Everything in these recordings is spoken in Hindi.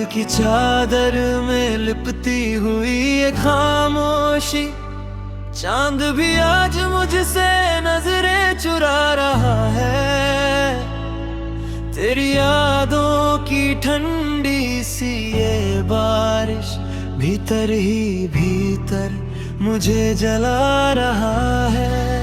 की चादर में लिपटी हुई ये खामोशी, चांद भी आज मुझसे नजरें चुरा रहा है। तेरी यादों की ठंडी सी ये बारिश भीतर ही भीतर मुझे जला रहा है।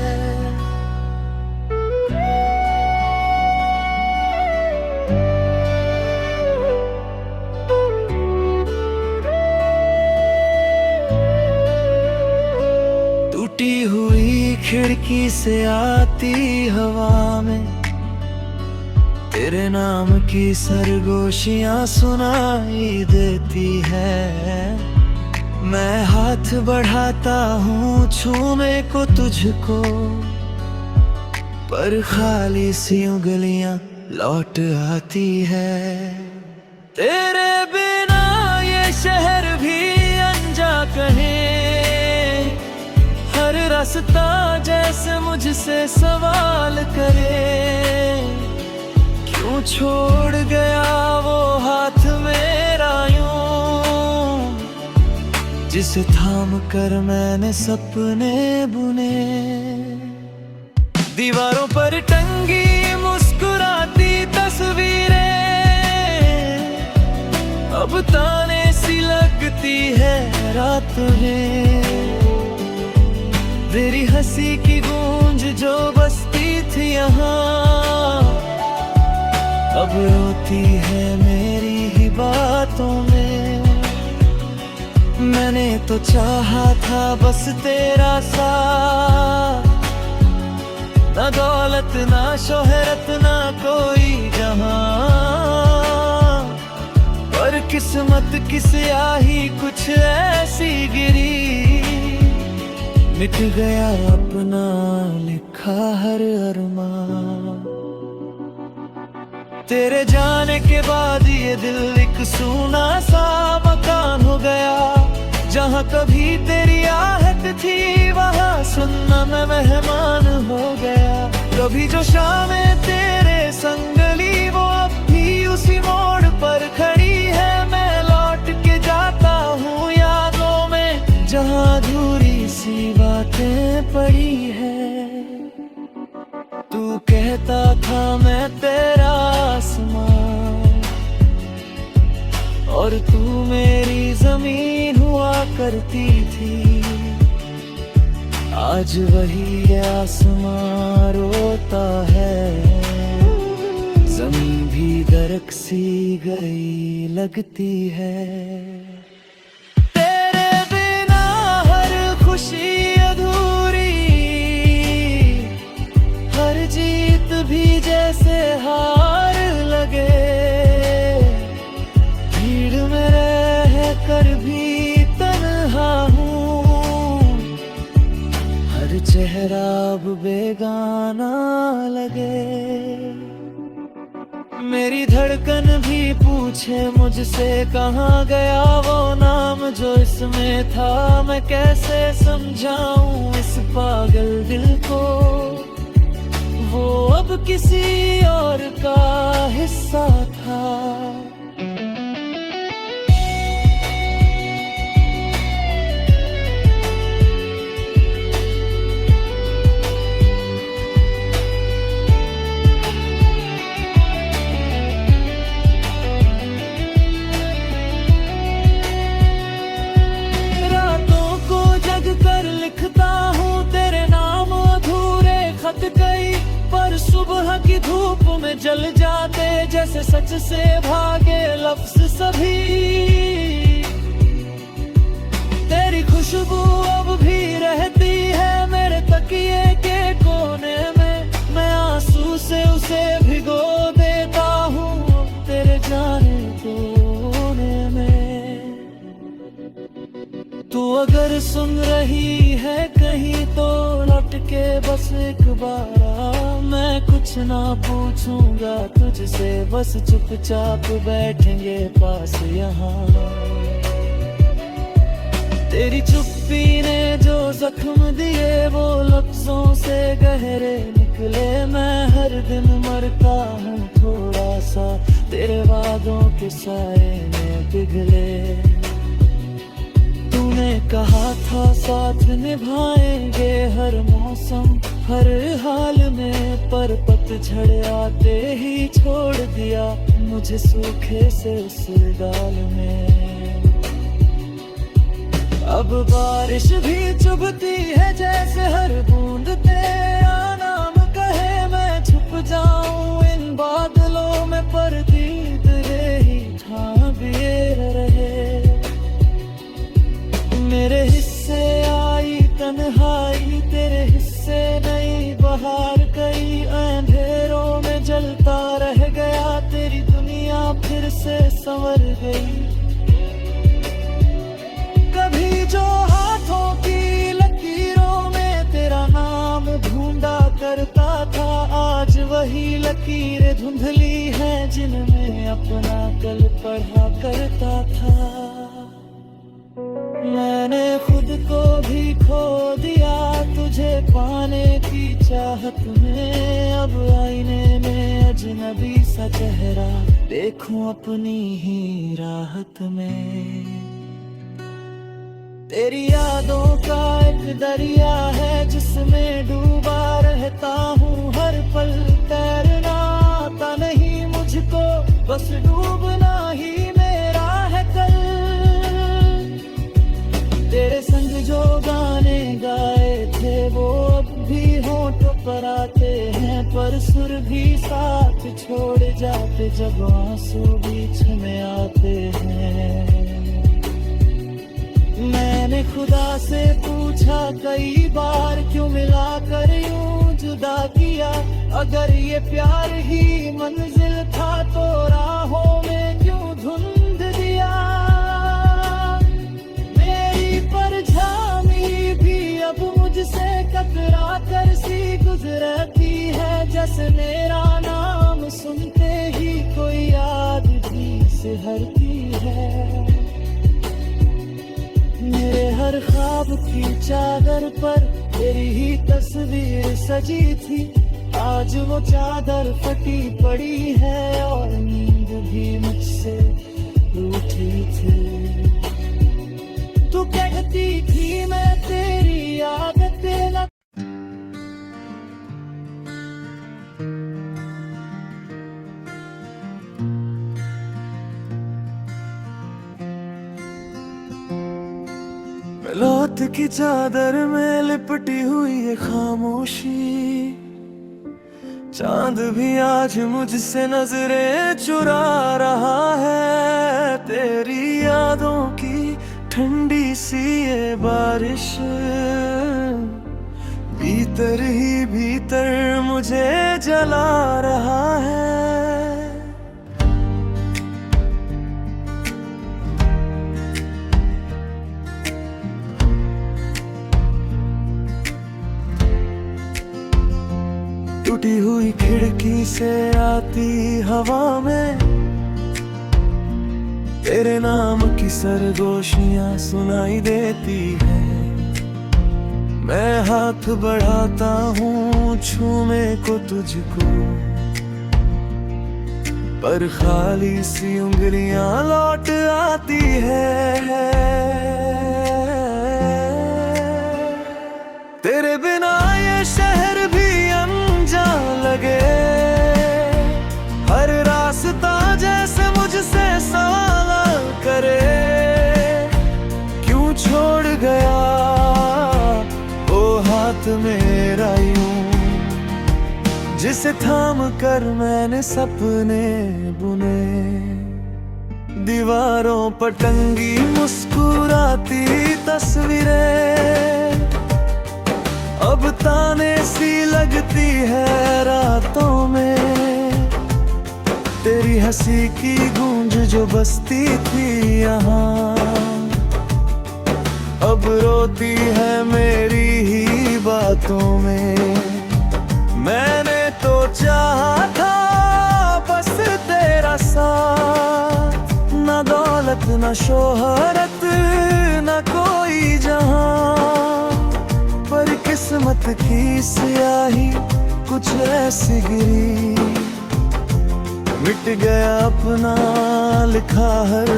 टूटी हुई खिड़की से आती हवा में तेरे नाम की सरगोशियां सुनाई देती है। मैं हाथ बढ़ाता हूँ छूने को तुझको, पर खाली सी उंगलियां लौट आती है। तेरे बिना ये शहर भी अनजा कहे, हर रास्ता जैसे मुझसे सवाल करे। क्यों छोड़ गया वो हाथ मेरा यूं, जिसे थाम कर मैंने सपने बुने। दीवारों पर टंगी मुस्कुराती तस्वीरें अब ताने सी लगती है रात में। तेरी हंसी की गूंज जो बसती थी यहाँ, अब रोती है मेरी ही बातों में। मैंने तो चाहा था बस तेरा साथ, ना दौलत ना शोहरत ना कोई जहां, पर किस्मत की स्याही कुछ ऐसी गिरी, मिट गया अपना लिखा हर अरमान। तेरे जाने के बाद ये दिल एक सूना सा मकान हो गया। जहाँ कभी तेरी आहट थी वहाँ सुनना मैं मेहमान हो गया। कभी जो शामें तेरे संग गली वो अब भी उसी मोड़ पर खड़ी है। मैं लौट के जाता हूँ यादों में जहाँ अधूरी सी बातें पड़ी है। तू कहता था मैं तेरा आसमान, और तू मेरी जमीन हुआ करती थी। आज वही आसमां रोता है, जमीन भी दरक सी गई लगती है। तेरे बिना हर खुशी अधूरी, हर जीत भी जैसे हार लगे। भीड़ में रह कर भी तन्हा हूँ, हर चेहरा अब बेगाना लगे। मेरी धड़कन भी पूछे मुझसे कहाँ गया वो नाम जो इसमें था। मैं कैसे समझाऊं इस पागल दिल को, वो अब किसी और का हिस्सा था। रातों को जग कर लिखता हूँ तेरे नाम अधूरे खत कई, पर सुबह की धूप में जल जाते जैसे सच से भागे लफ्ज सभी। तेरी खुशबू अब भी रहती है मेरे तकिए के कोने में। मैं आंसू से उसे भिगो देता हूँ तेरे जाने कोने में। तू अगर सुन रही है कहीं तो लौट के बस एक बार आ। मैं कुछ ना पूछूंगा तुझसे, बस चुपचाप बैठेंगे पास यहाँ। तेरी चुप्पी ने जो जख्म दिए वो लफ्जों से गहरे निकले। मैं हर दिन मरता हूँ थोड़ा सा तेरे वादों के साए में पिघले। तूने कहा था साथ निभाएंगे हर मौसम हर हाल में, पर पतझड़ आते ही छोड़ दिया मुझे सूखे से उस गाल में। अब बारिश भी चुभती है जैसे हर बूंद तेरा नाम कहे। मैं छुप जाऊं इन बादलों में पर दीद रे ही थामिए रहे। मेरे हिस्से आई तन्हाई तेरे हिस्से नई बहार, कई अंधेरों में जलता रह गया तेरी दुनिया फिर से संवर गई। कभी जो हाथों की लकीरों में तेरा नाम ढूंढा करता था, आज वही लकीरें धुंधली हैं जिनमें अपना कल पढ़ा करता था। मैंने खुद को भी खो दिया तुझे पाने की चाहत में। अब आईने में अजनबी सा चेहरा देखूं अपनी ही राहत में। तेरी यादों का एक दरिया है जिसमें डूबा रहता हूँ हर पल। तैरना आता नहीं मुझको बस डूबना ही मेरा है कल। तेरे संग जो गाने गाए थे वो अब भी होंठों पर आते हैं, पर सुर भी साथ छोड़ जाते जब आंसू बीच में आते हैं। मैंने खुदा से पूछा कई बार क्यों मिला कर यूं जुदा किया। अगर ये प्यार ही मंजिल था तो राहों में क्यों धुंध दिया। मेरी परछाई भी अब मुझसे टकरा कर सी गुजरती है, जैसे मेरा नाम सुनते ही कोई याद भी सिहरती है। मेरे हर ख्वाब की चादर पर तेरी ही तस्वीर सजी थी। आज वो चादर फटी पड़ी है और नींद भी मुझसे रूठी थी। तू कहती थी मैं तेरी आदत न लौट की चादर में लिपटी हुई है खामोशी। चांद भी आज मुझसे नजरें चुरा रहा है। तेरी यादों की ठंडी सी ये बारिश भीतर ही भीतर मुझे जला रहा है। टूटी हुई खिड़की से आती हवा में तेरे नाम की सरगोशियां सुनाई देती है। मैं हाथ बढ़ाता हूँ छूने को तुझको, पर खाली सी उंगलियां लौट आती है। तेरे बिना ये शहर भी लगे, हर रास्ता जैसे मुझसे सवाल करे। क्यों छोड़ गया वो हाथ मेरा यूं, जिसे थाम कर मैंने सपने बुने। दीवारों पर टंगी मुस्कुराती तस्वीरें अब ताने सी लगती है रातों में। तेरी हंसी की गूंज जो बसती थी यहाँ अब रोती है मेरी ही बातों में। मैंने तो चाहा था बस तेरा साथ, न दौलत न शोहरत न कोई जहां, पर किस्मत की स्याही कुछ ऐसी गिरी। मिट गया अपना लिखा हर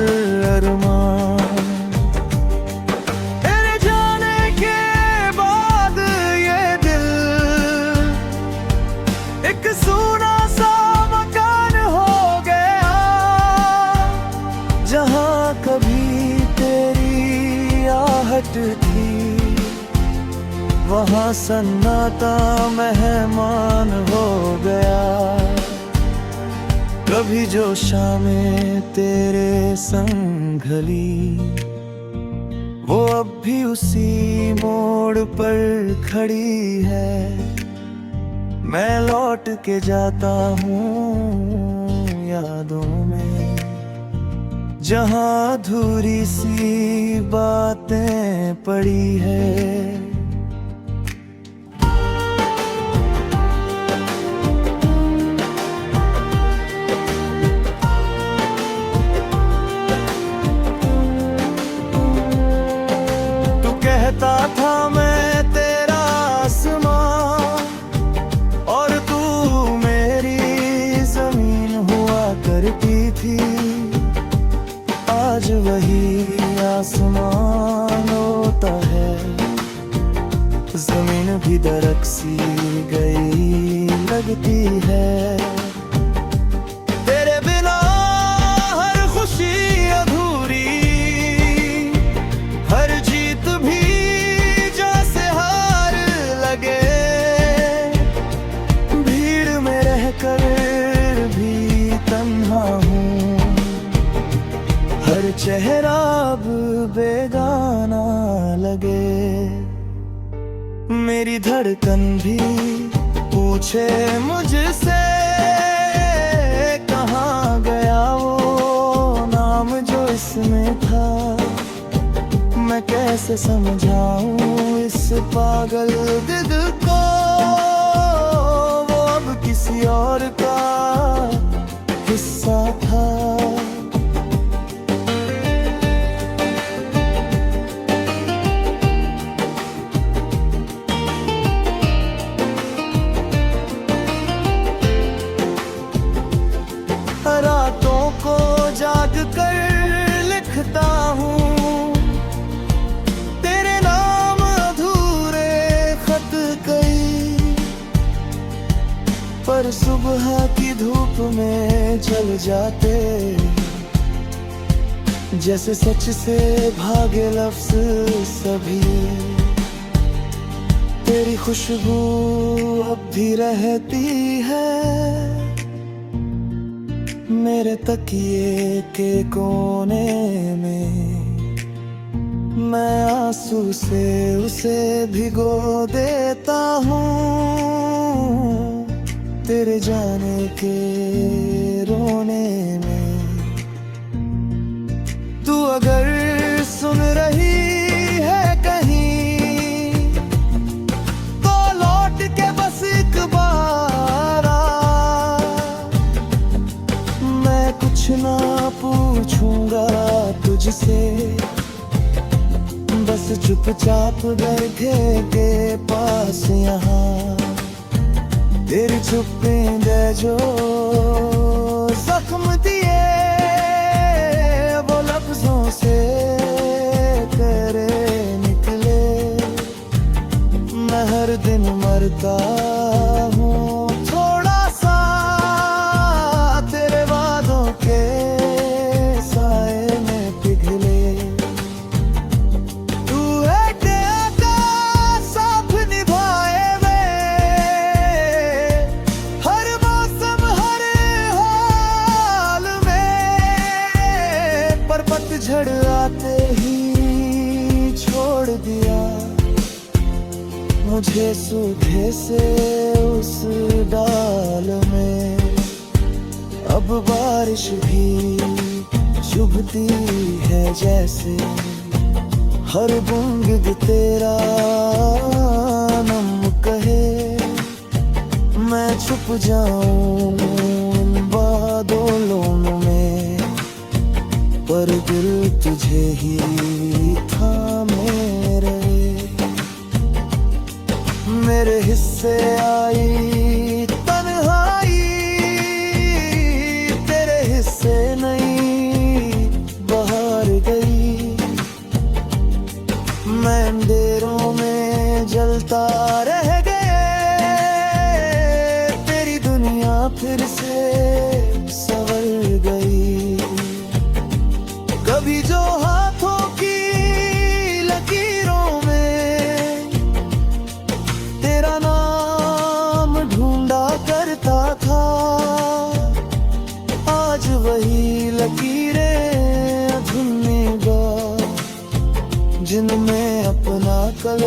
अरमान। तेरे जाने के बाद ये दिल एक सूना सा मकान हो गया। जहाँ कभी तेरी आहट थी वहाँ सन्नाटा मेहमान हो गया। कभी जो शामें तेरे संग ढली वो अब भी उसी मोड़ पर खड़ी है। मैं लौट के जाता हूँ यादों में, जहाँ अधूरी सी बातें पड़ी है। कहता था मैं तेरा आसमां और तू मेरी जमीन हुआ करती थी। आज वही आसमान होता है, जमीन भी दरक सी गई लगती है। तेरे बिना हर खुशी अधूरी, हर जीत भी जैसे हार लगे। भीड़ में रहकर भी तन्हा हूँ, हर चेहरा अब बेगाना लगे। मेरी धड़कन भी पूछे मुझसे कहाँ गया वो नाम जो इसमें था। मैं कैसे समझाऊं इस पागल दिल को, वो अब किसी और का हिस्सा था। रातों को जाग कर लिखता हूँ तेरे नाम अधूरे खत कई, पर सुबह की धूप में जल जाते। जैसे सच से भागे लफ्ज सभी, तेरी खुशबू अब भी रहती है मेरे तकिए के कोने में। मैं आंसू से उसे भिगो देता हूँ तेरे जाने के रोने में। तू अगर सुन रही है कहीं तो लौट के बस एक बार आ। मैं कुछ ना पूछूंगा तुझसे, बस चुपचाप बैठे के पास यहाँ। तेरी चुप्पी दे जो जख्म दिए वो लफ्जों से तेरे निकले। मैं हर दिन मरता हूँ थोड़ा सा तेरे वादों के साए में पिघले। तू एक का साथ निभाए वे हर मौसम हर हाल में, पर पतझड़ आते ही छोड़ दिया मुझे सूखे से उस डाल में। अब बारिश भी चुभती है जैसे, हर बूंद तेरा नाम कहे। मैं छुप जाऊं उन बादलों में, पर दिल तुझे ही थामे रहे। मेरे हिस्से आई तन्हाई तेरा नाम ढूंढा करता था, आज वही लकीरें अधूरे जिनमें अपना कल